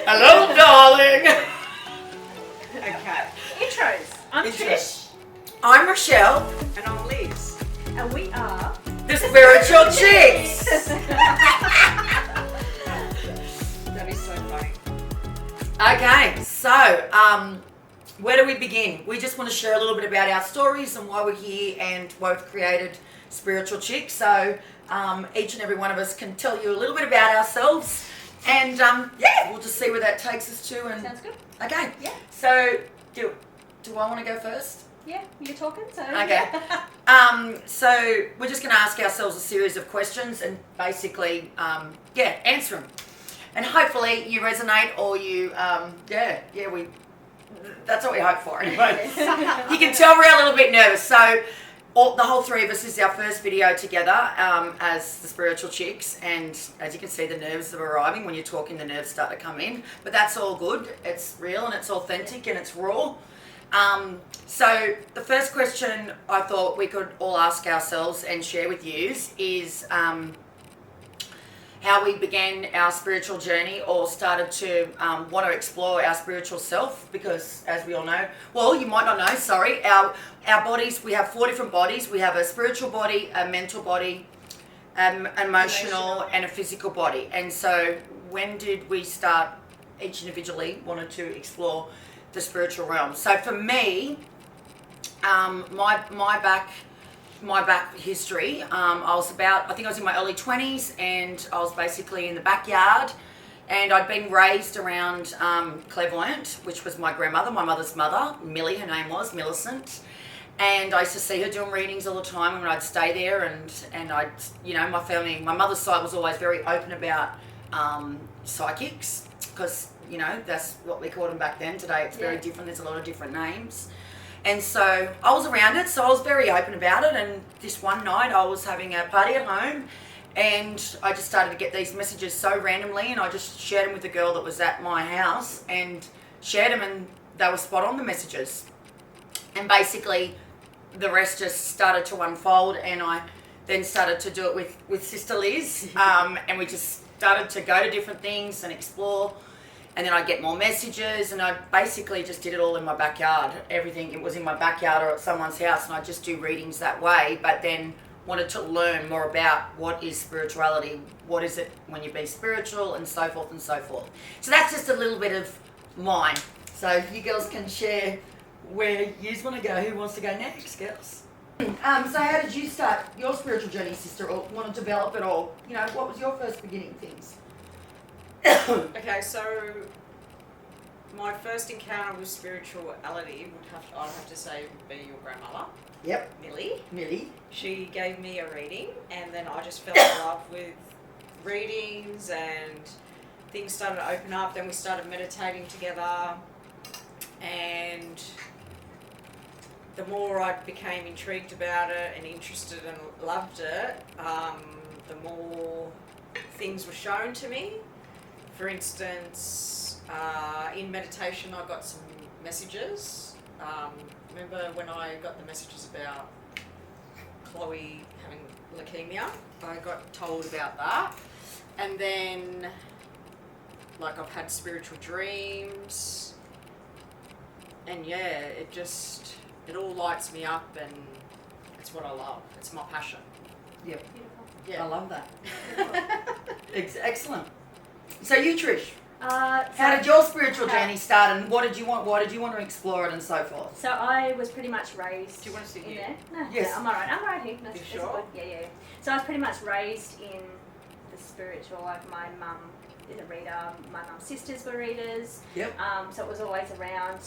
Hello, darling. Okay. Intros. I'm Trish. I'm Rechelle. And I'm Liz. And we are the Spiritual Chics. That is so funny. Okay, so where do we begin? We just want to share a little bit about our stories and why we're here and why we've created Spiritual Chics. So each and every one of us can tell you a little bit about ourselves, and we'll just see where that takes us to. And sounds good. Okay. Yeah. So do I want to go first? Yeah, you're talking, so. Okay. So we're just going to ask ourselves a series of questions and basically, answer them. And hopefully you resonate or you, that's what we hope for anyway. You can tell we're a little bit nervous. So the whole three of us, this is our first video together as the Spiritual Chics. And as you can see, the nerves are arriving. When you're talking, the nerves start to come in. But that's all good. It's real and it's authentic and it's raw. So the first question I thought we could all ask ourselves and share with you is how we began our spiritual journey or started to want to explore our spiritual self, because as we all know, well, you might not know, sorry, our bodies, we have 4 different bodies. We have a spiritual body, a mental body, emotional and a physical body. And so when did we start each individually wanted to explore the spiritual realm? So for me, my back history, I think I was in my early 20s, and I was basically in the backyard, and I'd been raised around clairvoyant, which was my grandmother, my mother's mother, Millie, her name was, Millicent. And I used to see her doing readings all the time, and I'd stay there, and I'd, my family, my mother's side was always very open about psychics, because that's what we called them back then. Today it's very different. There's a lot of different names. And so I was around it, so I was very open about it. And this one night I was having a party at home, and I just started to get these messages so randomly, and I just shared them with the girl that was at my house and shared them, and they were spot on, the messages. And basically the rest just started to unfold, and I then started to do it with Sister Liz, and we just started to go to different things and explore. And then I'd get more messages, and I basically just did it all in my backyard. Everything, it was in my backyard or at someone's house, and I'd just do readings that way, but then wanted to learn more about what is spirituality, what is it when you be spiritual, and so forth and so forth. So that's just a little bit of mine. So you girls can share where you want to go. Who wants to go next, girls? So how did you start your spiritual journey, sister, or want to develop it, or, what was your first beginning things? Okay, so my first encounter with spirituality I'd have to say would be your grandmother. Yep. Millie. She gave me a reading, and then I just fell in love with readings, and things started to open up. Then we started meditating together, and the more I became intrigued about it and interested and loved it, the more things were shown to me. For instance, in meditation I got some messages. Remember when I got the messages about Chloe having leukemia? I got told about that. And then, I've had spiritual dreams. And it all lights me up, and it's what I love. It's my passion. Yep. Beautiful. Yeah, I love that. Excellent. So you, Trish, how did your spiritual journey start, and what did you want? Why did you want to explore it, and so forth? So I was pretty much raised. Do you want to sit in here? there? No, Yes. I'm alright here. You sure? Good. Yeah. So I was pretty much raised in the spiritual. My mum is a reader. My mum's sisters were readers. Yep. So it was always around.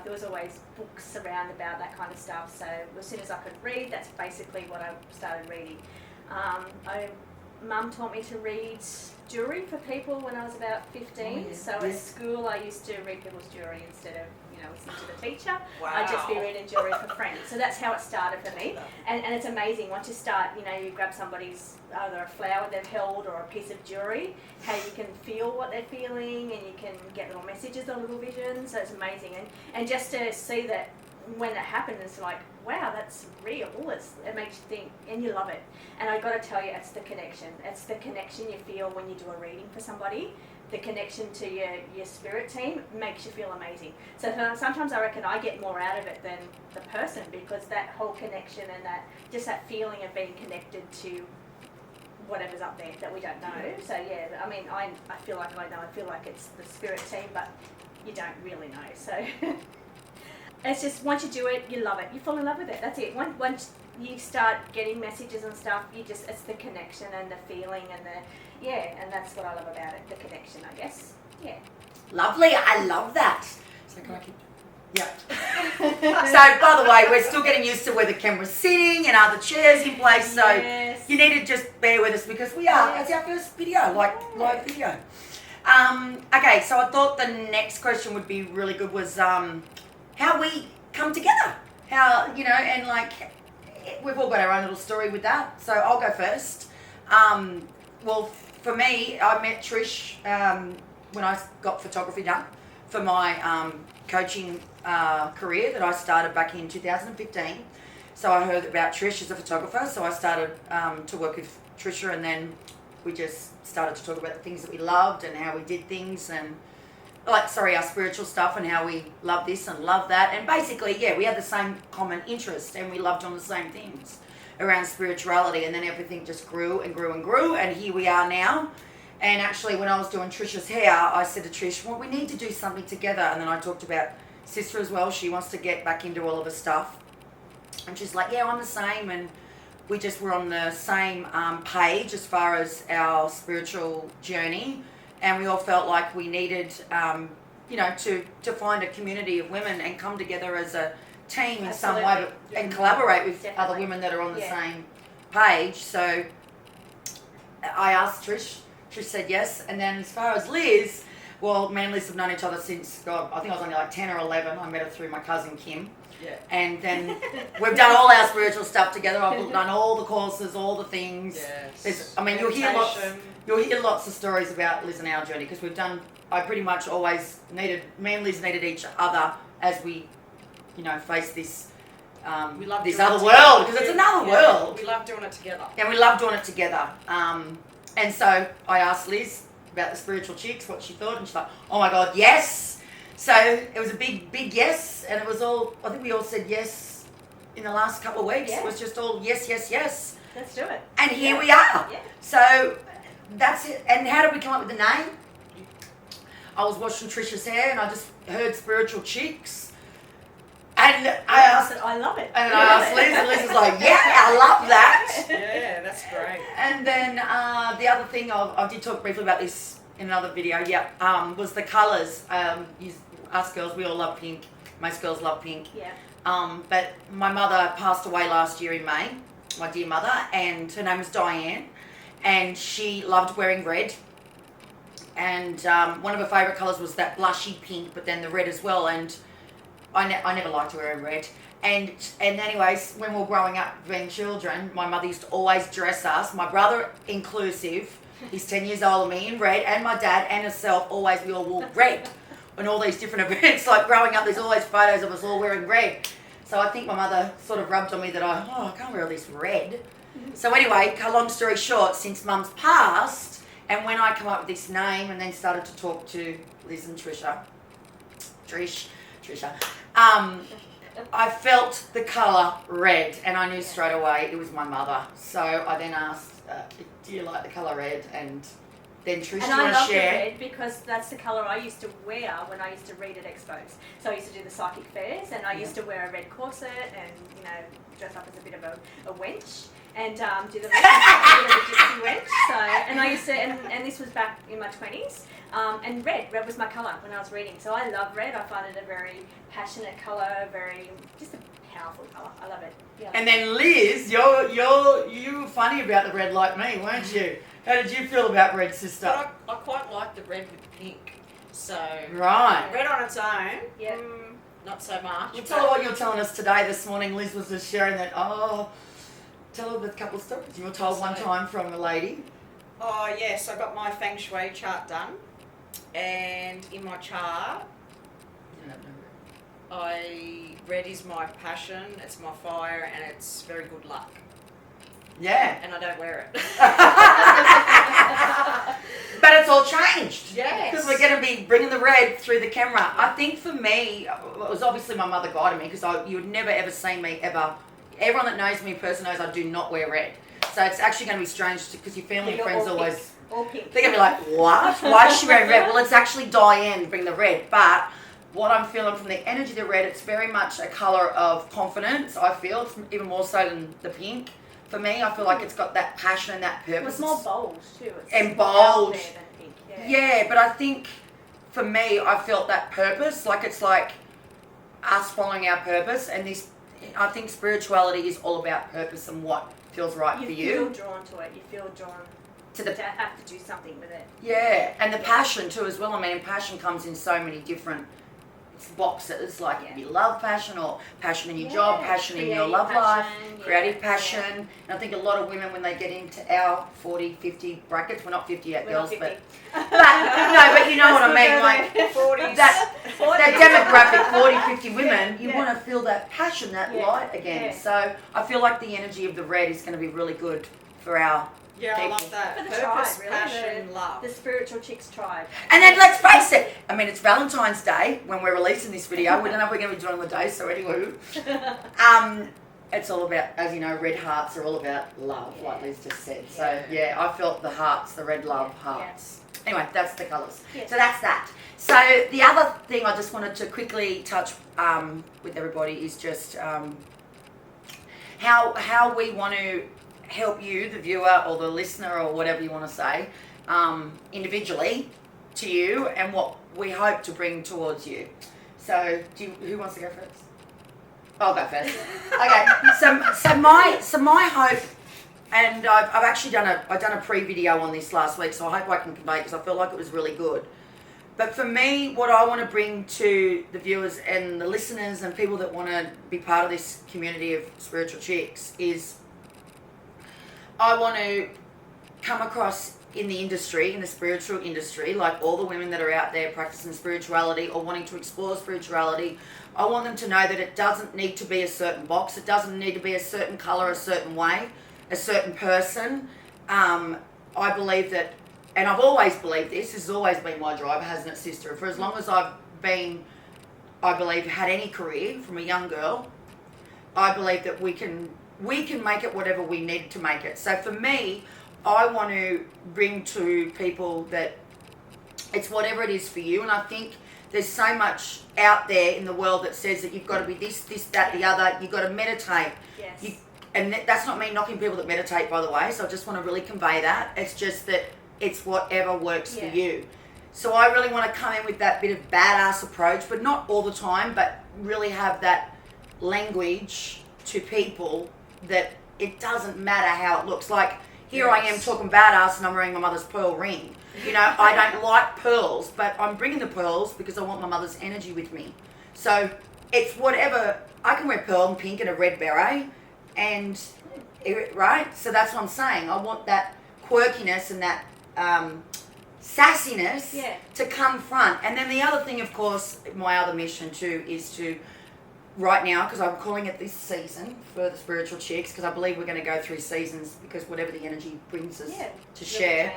There was always books around about that kind of stuff. So as soon as I could read, that's basically what I started reading. Mum taught me to read jewellery for people when I was about 15. Oh, yeah. So at school I used to read people's jewellery instead of, listening to the teacher. Wow. I'd just be reading jewellery for friends. So that's how it started for me. And it's amazing, once you start, you grab somebody's, either a flower they've held or a piece of jewellery, how you can feel what they're feeling, and you can get little messages or little visions. So it's amazing. And just to see that when that happens, it's like, wow, that's real. It makes you think, and you love it. And I got to tell you, it's the connection. It's the connection you feel when you do a reading for somebody. The connection to your spirit team makes you feel amazing. So sometimes I reckon I get more out of it than the person, because that whole connection and that feeling of being connected to whatever's up there that we don't know. So yeah, I mean, I feel like I know. I feel like it's the spirit team, but you don't really know. So it's just, once you do it, you love it. You fall in love with it. That's it. Once you start getting messages and stuff, it's the connection and the feeling and and that's what I love about it, the connection, I guess. Yeah. Lovely. I love that. So can I keep... Yeah. So, by the way, we're still getting used to where the camera's sitting and are the chairs in place, so you need to just bear with us because we are. It's our first video, live video. Okay, so I thought the next question would be really good was how we come together. How, and like, we've all got our own little story with that, so I'll go first. Well, for me, I met Trish when I got photography done for my coaching career that I started back in 2015. So I heard about Trish as a photographer, so I started to work with Trisha, and then we just started to talk about the things that we loved and how we did things, and our spiritual stuff and how we love this and love that. And basically, we had the same common interest and we loved on the same things around spirituality, and then everything just grew and grew and grew, and here we are now. And actually, when I was doing Trisha's hair, I said to Trish, well, we need to do something together. And then I talked about Sister as well. She wants to get back into all of her stuff. And she's like, yeah, I'm the same. And we just were on the same page as far as our spiritual journey. And we all felt like we needed, to find a community of women and come together as a team in some way, and collaborate with other women that are on the same page. So I asked Trish. Trish said yes. And then as far as Liz, well, me and Liz have known each other since, I think I was only like 10 or 11. I met her through my cousin Kim. Yeah. And then we've done all our spiritual stuff together. I've done all the courses, all the things. Yes. You'll hear lots of stories about Liz and our journey, because I pretty much always me and Liz needed each other as we, face this this other world, because it's another world. We love doing it together. And we love doing it together. And so I asked Liz about the Spiritual Chics, what she thought, and she's like, oh my God, yes. So it was a big, big yes, and it was all, I think we all said yes in the last couple of weeks. Yeah. It was just all yes, yes, yes. Let's do it. And here we are. Yeah. So that's it. And how did we come up with the name? I was watching Trisha's hair and I just heard Spiritual Chics. And I asked, I love it. And I asked Liz, and Liz was like, yeah, I love that. Yeah, that's great. And then the other thing, I did talk briefly about this in another video, was the colours. Us girls, we all love pink. Most girls love pink. Yeah. But my mother passed away last year in May, my dear mother, and her name was Diane, and she loved wearing red. And one of her favourite colours was that blushy pink, but then the red as well, and I never liked wearing red. And anyways, when we were growing up, being children, my mother used to always dress us, my brother inclusive, he's 10 years older than me, in red, and my dad and herself, we all wore red. On all these different events, like growing up, there's always photos of us all wearing red. So I think my mother sort of rubbed on me that I can't wear all this red. So anyway, long story short, since Mum's passed, and when I come up with this name and then started to talk to Liz and Trisha, I felt the colour red, and I knew straight away it was my mother. So I then asked, do you like the colour red? And then Trish, and I love the red because that's the colour I used to wear when I used to read at expos. So I used to do the psychic fairs, and I used to wear a red corset and, dress up as a bit of a wench and do the gypsy wench. So, and I used to, and this was back in my 20s. And red was my colour when I was reading. So I love red. I find it a very passionate colour, just a powerful colour. I love it. Yeah. And then Liz, you were funny about the red like me, weren't you? How did you feel about red, sister? But I quite like the red with pink. So right. Red on its own, not so much. Well, tell her what you're telling us today. This morning, Liz was just sharing that. Tell her a couple of stories you were told one time from a lady. Oh yes, I got my feng shui chart done, and in my chart, Red is my passion, it's my fire, and it's very good luck. Yeah. And I don't wear it. But it's all changed. Yes. Because we're going to be bringing the red through the camera. I think for me, it was obviously my mother guided me because you would never ever see me ever. Everyone that knows me in person knows I do not wear red. So it's actually going to be strange because your family and friends always... All pink. They're going to be like, what? Why is she wearing red? Well, it's actually Diane bring the red. But what I'm feeling from the energy of the red, it's very much a colour of confidence, I feel. It's even more so than the pink. For me, I feel like it's got that passion and that purpose. It's more bold too. It's and more bold. out there than pink. Yeah, but I think for me, I felt that purpose. Like it's like us following our purpose. And this, I think spirituality is all about purpose and what feels right for you. You feel drawn to it. You feel drawn to have to do something with it. Yeah, and the passion too as well. I mean, passion comes in so many different boxes, like you love passion or passion in your job, passion in your love life, creative passion. And I think a lot of women, when they get into our 40, 50 brackets, we're not 50 yet, girls, but you know what I mean, like 40s. that demographic, 40, 50 women, you want to feel that passion, that light again. Yeah. So I feel like the energy of the red is going to be really good for our Yeah, I love that. For the Purpose, tribe, really. passion, love. The Spiritual Chics tribe. And then let's face it, I mean, it's Valentine's Day when we're releasing this video. We don't know if we're going to be doing the day, so anyway. It's all about, as you know, red hearts are all about love, like Liz just said. So, I felt the hearts, the red love hearts. Anyway, that's the colours. Yeah. So that's that. So the other thing I just wanted to quickly touch with everybody is just how we want to help you, the viewer or the listener or whatever you want to say, individually to you and what we hope to bring towards you. So who wants to go first? I'll go first. Okay. So my hope, and I've actually done a pre-video on this last week, so I hope I can convey it because I feel like it was really good. But for me, what I want to bring to the viewers and the listeners and people that want to be part of this community of Spiritual Chicks is I want to come across in the industry, in the spiritual industry, like all the women that are out there practicing spirituality or wanting to explore spirituality. I want them to know that it doesn't need to be a certain box. It doesn't need to be a certain colour, a certain way, a certain person. I believe that, and I've always believed this has always been my drive, hasn't it, sister? For as long as I've been, I believe, had any career from a young girl, I believe that we can make it whatever we need to make it. So for me, I want to bring to people that it's whatever it is for you. And I think there's so much out there in the world that says that you've got to be this, that, the other. You've got to meditate. Yes. And that's not me knocking people that meditate, by the way. So I just want to really convey that. It's just that it's whatever works for you. So I really want to come in with that bit of badass approach, but not all the time, but really have that language to people that it doesn't matter how it looks. Like, here I am talking badass and I'm wearing my mother's pearl ring. You know, I don't like pearls, but I'm bringing the pearls because I want my mother's energy with me. So it's whatever. I can wear pearl and pink and a red beret, and right? So that's what I'm saying. I want that quirkiness and that sassiness to come front. And then the other thing, of course, my other mission too is to, right now, because I'm calling it this season for the Spiritual Chicks, because I believe we're going to go through seasons because whatever the energy brings us to share.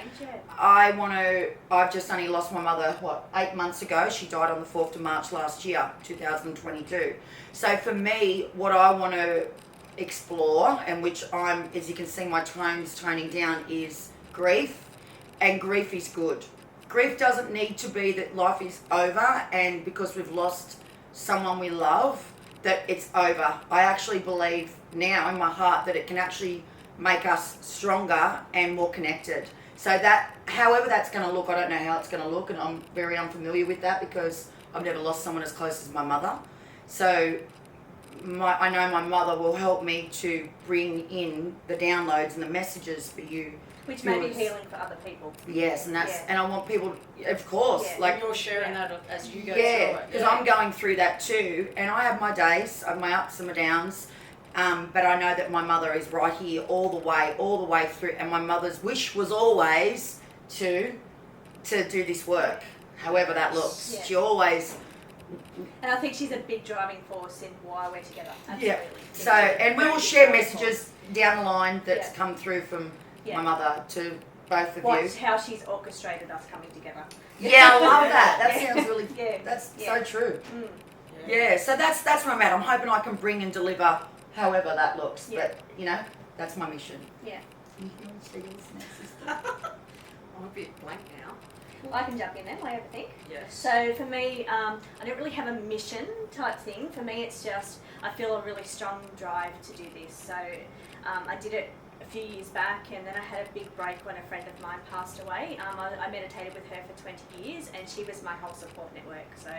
I've just only lost my mother, 8 months ago. She died on the 4th of March last year, 2022. So for me, what I want to explore, and which I'm, as you can see my tones toning down, is grief. And grief is good. Grief doesn't need to be that life is over and because we've lost someone we love, that it's over. I actually believe now in my heart that it can actually make us stronger and more connected. So that, however that's going to look, I don't know how it's going to look, and I'm very unfamiliar with that because I've never lost someone as close as my mother. So I know my mother will help me to bring in the downloads and the messages for you. Which may be healing for other people. Yes, and that's and I want people, of course, like you're sharing that as you go through it. Because I'm going through that too, and I have my days, I have my ups and my downs, but I know that my mother is right here all the way through, and my mother's wish was always to do this work, however that looks. Yeah. She always And I think she's a big driving force in why we're together. Absolutely. Yeah. So, and we will share messages down the line that's Yeah. come through from Yeah. my mother to both of you. Watch how she's orchestrated us coming together. Yeah, I love that. That Yeah. sounds really. Yeah. That's Yeah. so true. Mm. Yeah. So that's where I'm at. I'm hoping I can bring and deliver, however that looks. Yeah. But that's my mission. Yeah. You want to see this next, sister? I'm a bit blank now. I can jump in then, whatever you think. Yes. So for me, I don't really have a mission type thing. For me, it's just I feel a really strong drive to do this. So I did it a few years back, and then I had a big break when a friend of mine passed away. I meditated with her for 20 years, and she was my whole support network. So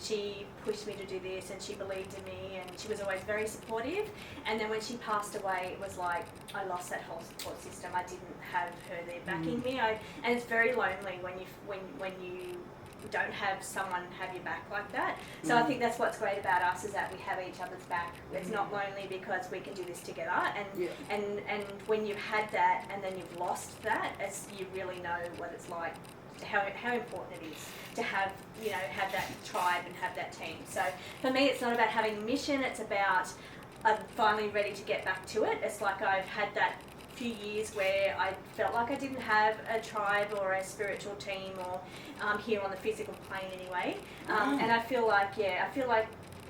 she pushed me to do this, and she believed in me, and she was always very supportive. And then when she passed away, it was like I lost that whole support system. I didn't have her there backing me. And it's very lonely when you don't have someone have your back like that. So I think that's what's great about us is that we have each other's back. It's not lonely because we can do this together. And when you've had that and then you've lost that, you really know what it's like, how important it is to have that tribe and have that team. So for me, it's not about having a mission. It's about I'm finally ready to get back to it. It's like I've had that few years where I felt like I didn't have a tribe or a spiritual team or here on the physical plane anyway. And I feel like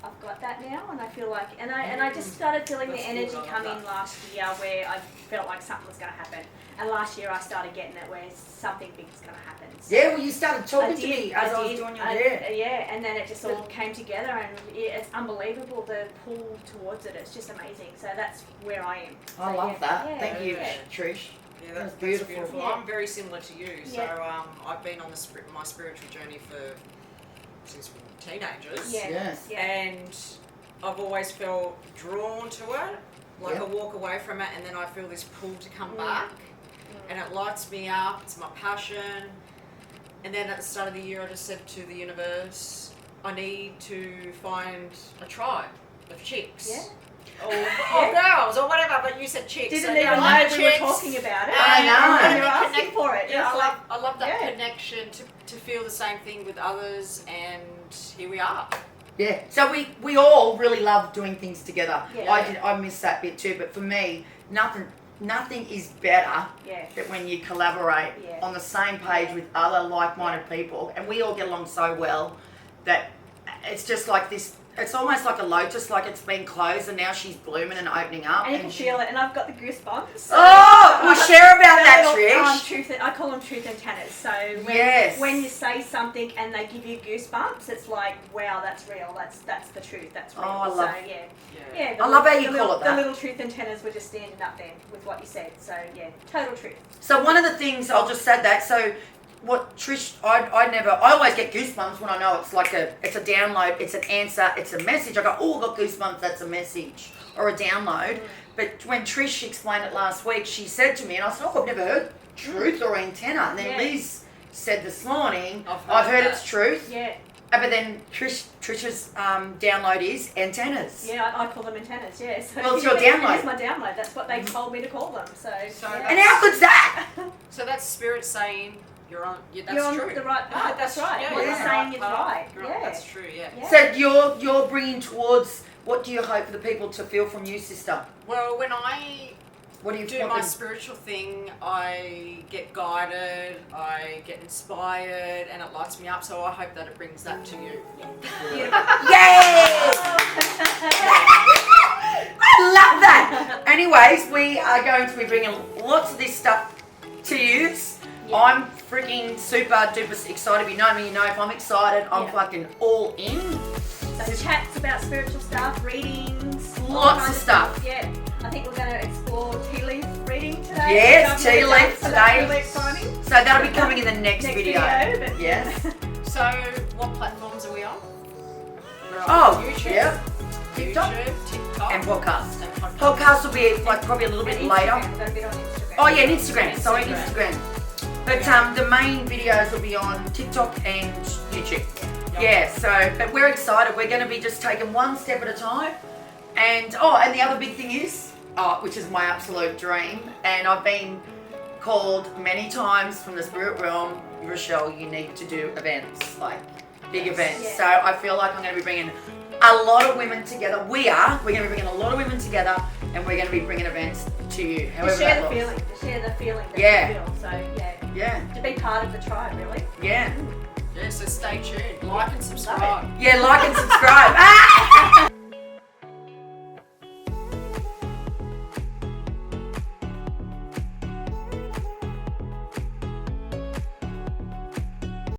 I've got that now, and I feel like and I just started feeling the energy come in last year where I felt like something was going to happen. And last year I started getting it where something big is going to happen. So Yeah, well, you started talking to me as I was doing your hair. Yeah, and then it just all came together, and it's unbelievable the pull towards it. It's just amazing. So that's where I am. So, I love that. Yeah. Thank you, Yeah. Trish. Yeah, That's that's beautiful. beautiful. Yeah. I'm very similar to you. So Yeah. I've been on my spiritual journey since we were teenagers. Yeah. Yes. Yeah. And I've always felt drawn to it. Like Yeah. I walk away from it and then I feel this pull to come Mm. back. And it lights me up. It's my passion. And then at the start of the year, I just said to the universe, I need to find a tribe of chicks. Yeah. Or girls or whatever, but you said chicks. Didn't so even yeah, know I'm we were chicks. talking about it. I know. And you're And asking connect- for it. Yeah, It's like, I love that yeah. connection to feel the same thing with others, and here we are. Yeah. So we all really love doing things together. Yeah. I miss that bit too, but for me, nothing is better Yeah. than when you collaborate Yeah. on the same page with other like-minded people, and we all get along so well that it's just like this. It's almost like a lotus, like it's been closed and now she's blooming and opening up. And you can feel it, and I've got the goosebumps. Oh, we'll share about The that, little, Trish. I call them truth antennas. So Yes. when you say something and they give you goosebumps, it's like, wow, that's real. That's the truth. That's real. Oh, I love- So yeah. I love how you the call it that. The little truth antennas were just standing up there with what you said. So yeah, total truth. So one of the things, I'll just say that, so what Trish, I always get goosebumps when I know it's like it's a download, it's an answer, it's a message. I go, oh, I got goosebumps, that's a message or a download. But when Trish explained it last week, she said to me, and I said, oh, I've never heard truth or antenna. And then Yeah. Liz said this morning, I've heard heard it's truth. Yeah. But then Trish's download is antennas. Yeah, I call them antennas. Yeah. So Well, it's your download. It's my download. That's what they told me to call them. So. So yeah. And how good's that? So that's spirit saying you're on. Yeah, that's You're on true. the right path. That's right. Yeah, What you're you're on the saying right is path. right. You're on- Yeah. That's true. Yeah. Yeah. So you're bringing towards, what do you hope for the people to feel from you, sister? Well, when I What do you do want my them- spiritual thing, I get guided, I get inspired, and it lights me up. So I hope that it brings that to you. Yay! I love that. Anyways, we are going to be bringing lots of this stuff to you. Yeah. I'm freaking super duper excited. If you know me, you know if I'm excited, I'm Yeah. fucking all in. So chats about spiritual stuff, readings, all Lots kinds of stuff. Yeah, I think we're going to explore tea leaf reading today. Yes, which I've tea never done, leaf so that's really today. exciting. So that'll be coming in the next Next video. but Yes. So what platforms are we on? We're on Oh, YouTube, yeah. TikTok YouTube, TikTok, and podcast. and podcast. Podcast will be like probably a little bit And later. Instagram, we've got a bit on Instagram. Oh yeah, and Instagram. Sorry, Instagram. Instagram. But the main videos will be on TikTok and YouTube. Yeah, so, but we're excited. We're going to be just taking one step at a time. And the other big thing is, which is my absolute dream, and I've been called many times from the spirit realm, Rechelle, you need to do events. Like, big events. Yeah. So I feel like I'm going to be bringing a lot of women together. We're going to be bringing a lot of women together, and we're going to be bringing events to you, however To share that the looks. feeling. To share the feeling that Yeah. you feel. So Yeah, to be part of the tribe, really. yeah. Yeah, so stay tuned. Like and subscribe. Yeah, like and subscribe.